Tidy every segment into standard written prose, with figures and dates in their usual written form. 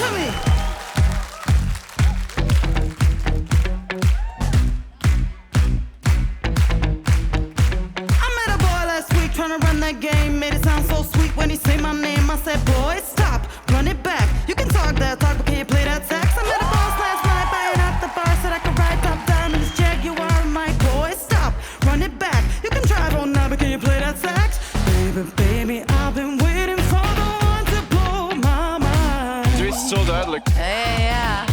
to me. I met a boy last week trying to run that game. Made it sound so sweet when he say my name. I said, boy, stop, run it back. You can talk that talk, but can you play that sax? I met a boss last night, buying at the bar. Said I could ride top down in this Jaguar. My boy, stop, run it back. You can drive on now, but can you play that sax? Baby, baby, I've been waiting for the one to blow my mind. Zo is het zo duidelijk. Ja.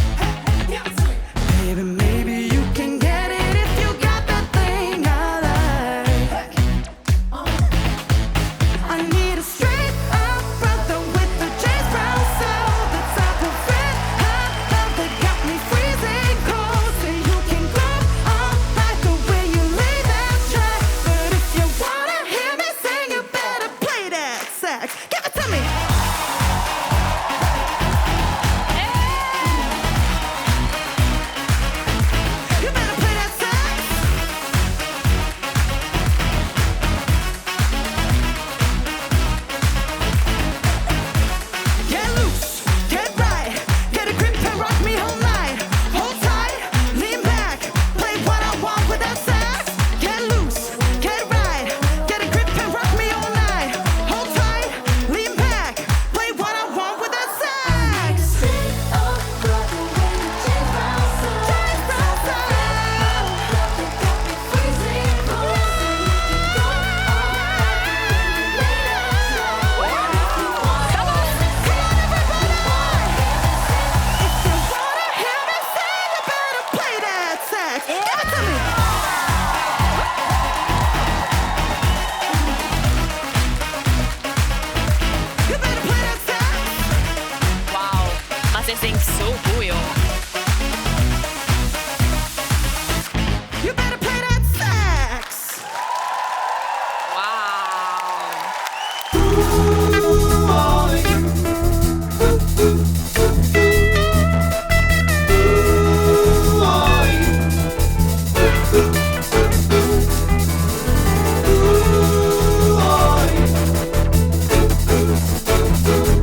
Baby, maybe you can get it if you got that thing I like. I need a straight up brother with the James Brown sound. The type of red hot love that got me freezing cold. So you can go on like the way you lay that track. But if you wanna hear me sing, you better play that sax. Give it to me. You better play that sax. Get loose, get right, get a grip and rock me all night. Hold tight, lean back, play what I want with that sax. Get loose, get right, get a grip and rock me all night. Hold tight, lean back, play what I want with that sax. James Brown If you wanna hear me sing, you better play that sax. Give it to me. You better play that sax. Wauw. Maar zij zingt zo goed, joh.